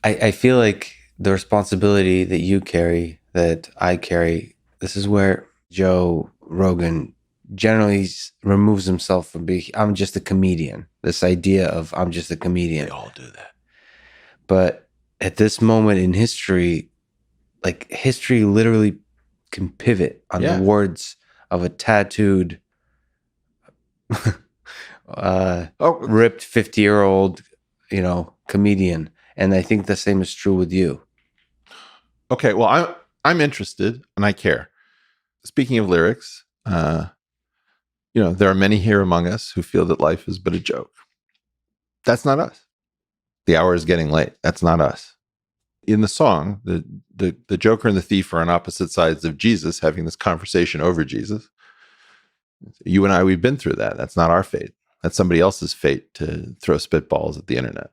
I feel like the responsibility that you carry, that I carry, this is where Joe Rogan generally removes himself from being, I'm just a comedian. This idea of I'm just a comedian. They all do that. But at this moment in history, like history literally can pivot on the Yeah. words of a tattooed, Oh, ripped 50-year-old, comedian. And I think the same is true with you. okay. Well, I'm interested and I care. Speaking of lyrics, there are many here among us who feel that life is but a joke. That's not us. The hour is getting late. That's not us. In the song, the Joker and the thief are on opposite sides of Jesus, having this conversation over Jesus. You and I, we've been through that. That's not our fate. That's somebody else's fate to throw spitballs at the internet.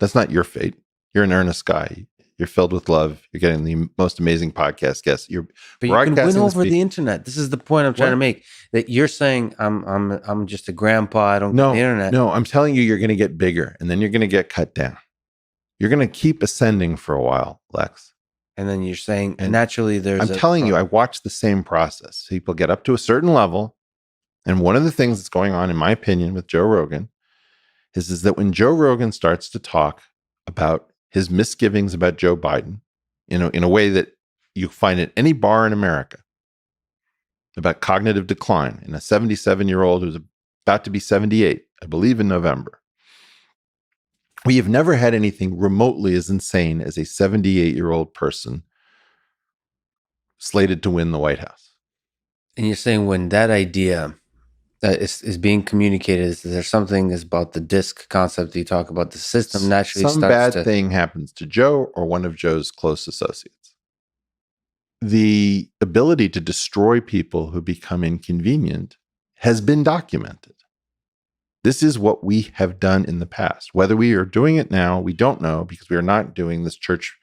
That's not your fate. You're an earnest guy. You're filled with love. You're getting the most amazing podcast guests. You're But you can win over this the internet. This is the point I'm trying to make. That you're saying I'm just a grandpa. I don't get the internet. No, I'm telling you, you're going to get bigger, and then you're going to get cut down. You're going to keep ascending for a while, Lex. And then you're saying naturally there's. I'm telling you, I watched the same process. People get up to a certain level, and one of the things that's going on, in my opinion, with Joe Rogan, is that when Joe Rogan starts to talk about his misgivings about Joe Biden, in a way that you find at any bar in America, about cognitive decline in a 77-year-old who's about to be 78, I believe in November. We have never had anything remotely as insane as a 78-year-old person slated to win the White House. And you're saying when that idea is being communicated, is there something is about the disc concept that you talk about? The system naturally some bad thing happens to Joe or one of Joe's close associates. The ability to destroy people who become inconvenient has been documented. This is what we have done in the past. Whether we are doing it now, we don't know, because we are not doing this church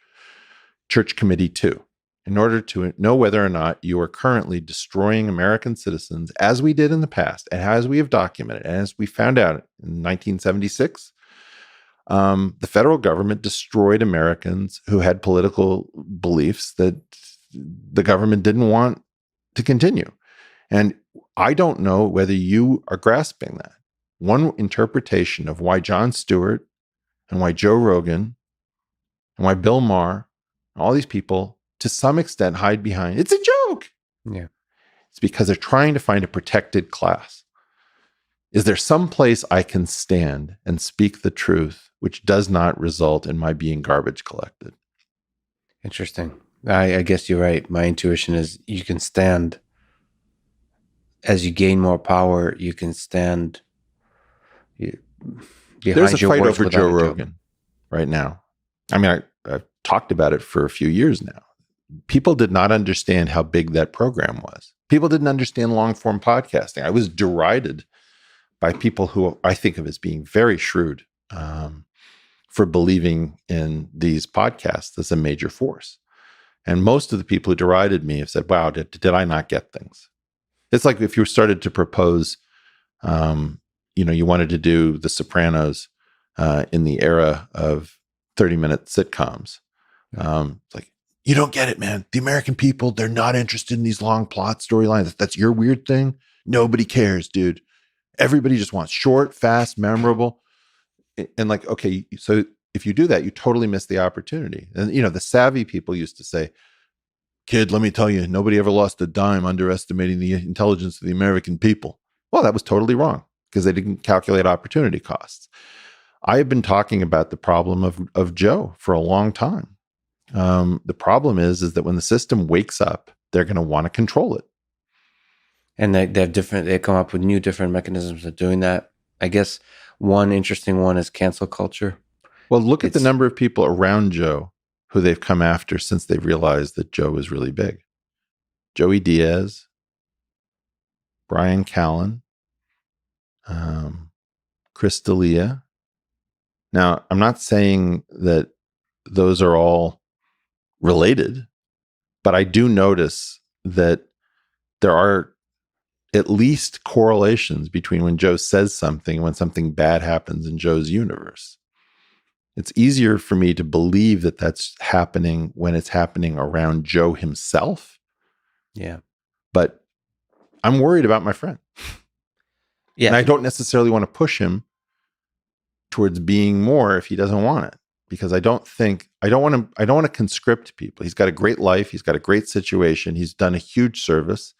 committee 2. In order to know whether or not you are currently destroying American citizens, as we did in the past, and as we have documented, and as we found out in 1976, the federal government destroyed Americans who had political beliefs that the government didn't want to continue. And I don't know whether you are grasping that. One interpretation of why Jon Stewart and why Joe Rogan and why Bill Maher and all these people to some extent hide behind, it's a joke. Yeah. It's because they're trying to find a protected class. Is there some place I can stand and speak the truth which does not result in my being garbage collected? Interesting. I guess you're right. My intuition is you can stand as you gain more power. You can stand. There's a fight over Joe Rogan right now. I mean, I've talked about it for a few years now. People did not understand how big that program was. People didn't understand long-form podcasting. I was derided by people who I think of as being very shrewd for believing in these podcasts as a major force. And most of the people who derided me have said, wow, did I not get things? It's like if you started to propose, you wanted to do The Sopranos in the era of 30-minute sitcoms. It's like, you don't get it, man. The American people, they're not interested in these long plot storylines. That's your weird thing. Nobody cares, dude. Everybody just wants short, fast, memorable. And like, okay, so if you do that, you totally miss the opportunity. And, the savvy people used to say, kid, let me tell you, nobody ever lost a dime underestimating the intelligence of the American people. Well, that was totally wrong because they didn't calculate opportunity costs. I have been talking about the problem of Joe for a long time. The problem is that when the system wakes up, they're going to want to control it. And they come up with new different mechanisms of doing that. I guess one interesting one is cancel culture. Well, look at the number of people around Joe who they've come after since they've realized that Joe is really big. Joey Diaz, Brian Callen, Chris D'Elia. Now, I'm not saying that those are all related, but I do notice that there are at least correlations between when Joe says something and when something bad happens in Joe's universe. It's easier for me to believe that that's happening when it's happening around Joe himself. Yeah. But I'm worried about my friend. Yeah. And I don't necessarily want to push him towards being more if he doesn't want it, because I don't want to conscript people. He's got a great life. He's got a great situation. He's done a huge service.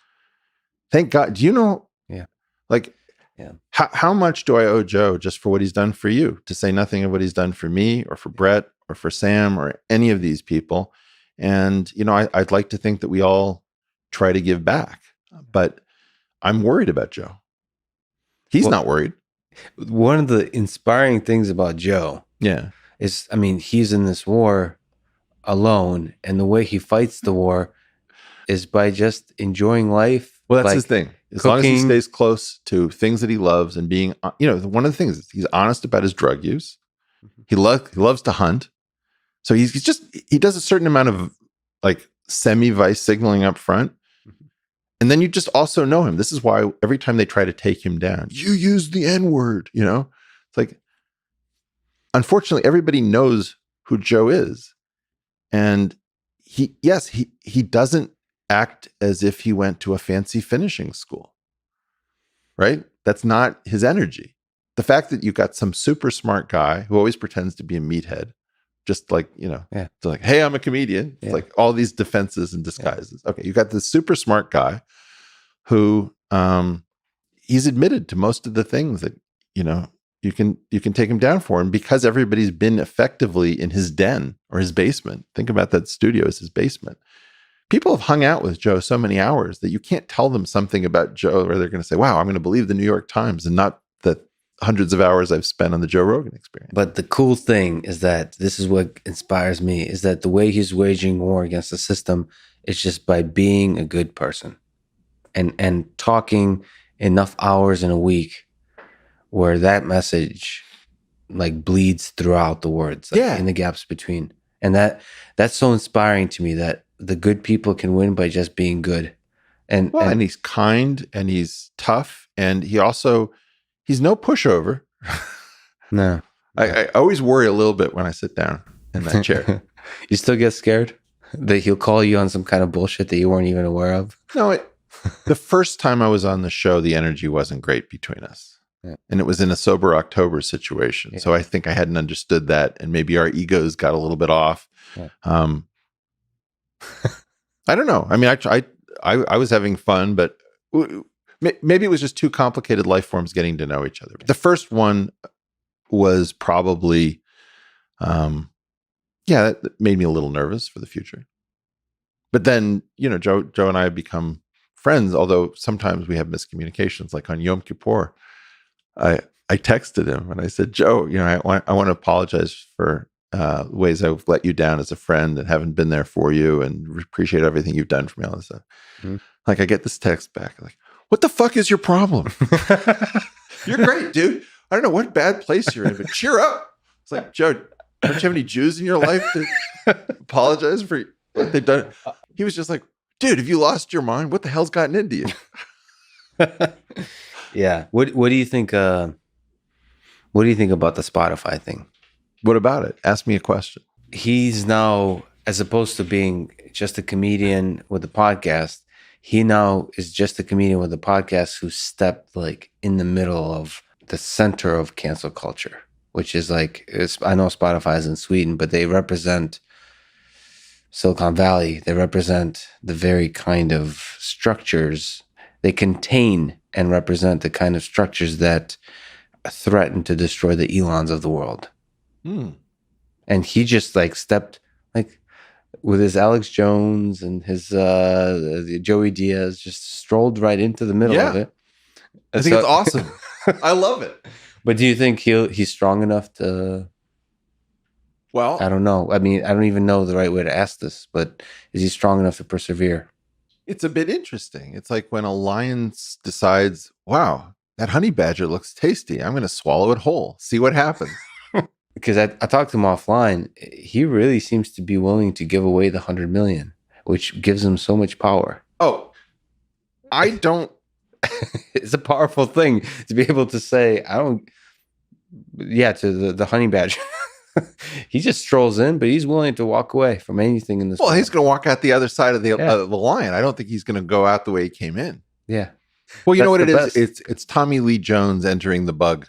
Thank God. Do you know? Yeah. Like, yeah. How much do I owe Joe just for what he's done for you, to say nothing of what he's done for me or for Brett or for Sam or any of these people? And, I'd like to think that we all try to give back, but I'm worried about Joe. He's not worried. One of the inspiring things about Joe is, he's in this war alone, and the way he fights the war is by just enjoying life. Well, that's his thing. As cooking. Long as he stays close to things that he loves and being, one of the things is he's honest about his drug use. He loves to hunt. So he does a certain amount of like semi-vice signaling up front. And then you just also know him. This is why every time they try to take him down, you use the N-word, It's like, unfortunately, everybody knows who Joe is. And he doesn't act as if he went to a fancy finishing school, right? That's not his energy. The fact that you got some super smart guy who always pretends to be a meathead, just like, it's like, hey, I'm a comedian. It's like all these defenses and disguises. Okay, you got this super smart guy who he's admitted to most of the things that, you can take him down for. And because everybody's been effectively in his den or his basement, think about that studio as his basement. People have hung out with Joe so many hours that you can't tell them something about Joe where they're going to say, wow, I'm going to believe the New York Times and not the hundreds of hours I've spent on the Joe Rogan Experience. But the cool thing is that this is what inspires me, is that the way he's waging war against the system is just by being a good person and talking enough hours in a week where that message like bleeds throughout the words, in the gaps between. And that's so inspiring to me, that the good people can win by just being good. And he's kind and he's tough, and he's no pushover. No. I always worry a little bit when I sit down in that chair. You still get scared that he'll call you on some kind of bullshit that you weren't even aware of? No, the first time I was on the show, the energy wasn't great between us. Yeah. And it was in a sober October situation. Yeah. So I think I hadn't understood that. And maybe our egos got a little bit off. Yeah. I don't know. I was having fun, but maybe it was just two complicated life forms getting to know each other. But the first one was probably, that made me a little nervous for the future. But then, Joe and I have become friends, although sometimes we have miscommunications. Like on Yom Kippur, I texted him and I said, Joe, I want to apologize for ways I've let you down as a friend and haven't been there for you, and appreciate everything you've done for me, all this stuff. Mm-hmm. Like I get this text back, like, what the fuck is your problem? You're great, dude. I don't know what bad place you're in, but cheer up. It's like, Joe, don't you have any Jews in your life to apologize for what they've done? He was just like, dude, have you lost your mind? What the hell's gotten into you? Yeah. What do you think? What do you think about the Spotify thing? What about it? Ask me a question. He's now, as opposed to being just a comedian with a podcast, he now is just a comedian with a podcast who stepped like in the middle of the center of cancel culture, which is like, I know Spotify is in Sweden, but they represent Silicon Valley. They represent the very kind of structures. They contain and represent the kind of structures that threaten to destroy the Elons of the world. And he just like stepped like with his Alex Jones and his Joey Diaz, just strolled right into the middle of it. I think it's awesome. I love it. But do you think he's strong enough to? Well, I don't know. I mean, I don't even know the right way to ask this, but is he strong enough to persevere? It's a bit interesting. It's like when a lion decides, wow, that honey badger looks tasty. I'm going to swallow it whole. See what happens. Because I talked to him offline. He really seems to be willing to give away the 100 million, which gives him so much power. Oh, I don't. It's a powerful thing to be able to say, I don't. Yeah, to the honey badger. He just strolls in, but he's willing to walk away from anything in this. Well, he's going to walk out the other side of the Yeah. the line. I don't think he's going to go out the way he came in. Yeah. Well, you know That's what it the is? best. It's Tommy Lee Jones entering the bug.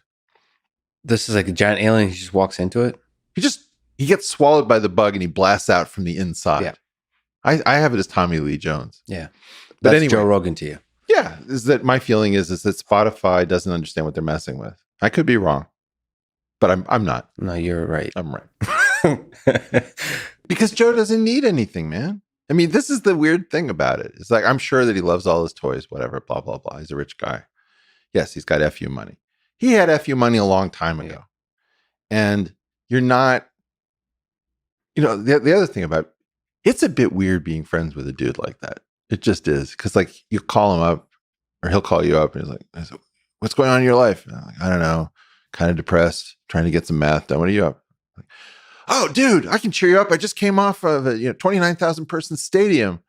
This is like a giant alien. He just walks into it. He gets swallowed by the bug and he blasts out from the inside. Yeah. I have it as Tommy Lee Jones. Yeah. But That's anyway, Joe Rogan to you. yeah, is that my feeling is that Spotify doesn't understand what they're messing with. I could be wrong, but I'm not. No, you're right. I'm right. Because Joe doesn't need anything, man. I mean, this is the weird thing about it. It's like, I'm sure that he loves all his toys, whatever, blah, blah, blah. He's a rich guy. Yes, he's got FU money. He had FU money a long time ago. And you're not, the other thing about it's a bit weird being friends with a dude like that. It just is. Because like you call him up or he'll call you up and he's like, what's going on in your life? And I'm like, I don't know. Kind of depressed, trying to get some math done. What are you up? Like, oh, dude, I can cheer you up. I just came off of a 29,000 person stadium.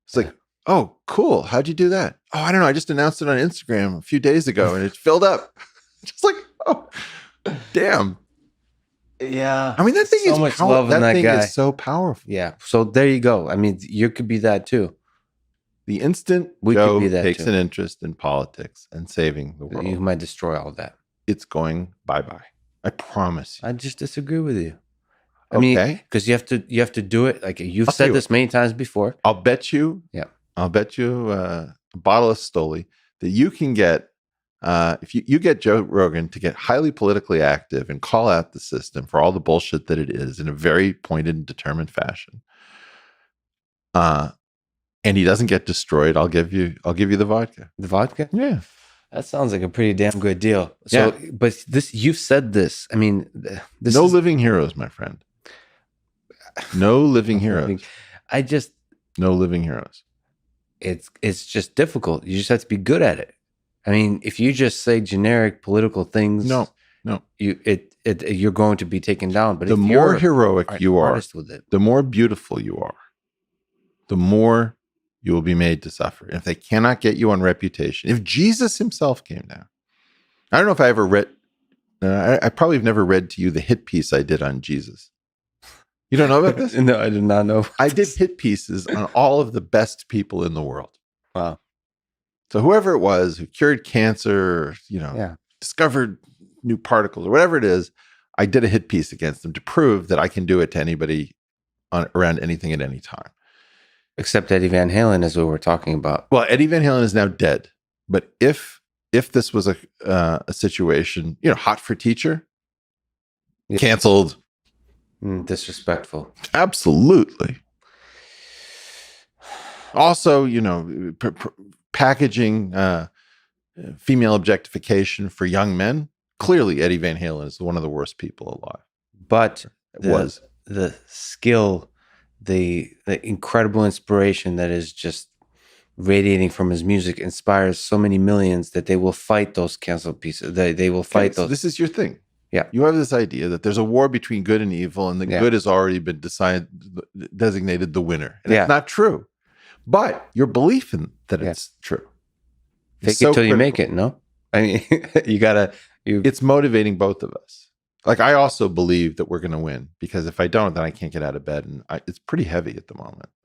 It's like, oh, cool. How'd you do that? Oh, I don't know. I just announced it on Instagram a few days ago and it filled up. Just like, oh, damn. Yeah. I mean, that thing so much love in that thing guy. is so powerful. Yeah. So there you go. I mean, you could be that too. The instant Joe takes an interest in politics and saving the world, you might destroy all that. It's going bye-bye. I promise you. I just disagree with you. I mean, because you have to do it. Like you've said this many times before. I'll bet you. Yeah. I'll bet you a bottle of Stoli that you can get. If you get Joe Rogan to get highly politically active and call out the system for all the bullshit that it is in a very pointed and determined fashion, and he doesn't get destroyed, I'll give you the vodka. The vodka? Yeah. That sounds like a pretty damn good deal. So, but you've said this. I mean, living heroes, my friend. No living heroes. No living heroes. It's just difficult. You just have to be good at it. I mean, if you just say generic political things, no, you're going to be taken down. But the more heroic you are, with it, the more beautiful you are, the more you will be made to suffer. And if they cannot get you on reputation, if Jesus himself came down, I don't know if I ever read. I probably have never read to you the hit piece I did on Jesus. You don't know about this? No, I did not know. I did hit pieces on all of the best people in the world. Wow. So whoever it was who cured cancer, or, discovered new particles or whatever it is, I did a hit piece against them to prove that I can do it to anybody around anything at any time. Except Eddie Van Halen, as we were talking about. Well, Eddie Van Halen is now dead. But if this was a situation, Hot for Teacher, canceled. Disrespectful. Absolutely. Also, packaging female objectification for young men. Clearly, Eddie Van Halen is one of the worst people alive. But the skill, the incredible inspiration that is just radiating from his music inspires so many millions that they will fight those canceled pieces. They will fight those. So this is your thing. Yeah. You have this idea that there's a war between good and evil, and the good has already been designated the winner. And it's not true. But your belief in that it's true. Fake it till you make it, no? I mean, it's motivating both of us. Like, I also believe that we're going to win, because if I don't, then I can't get out of bed. And it's pretty heavy at the moment.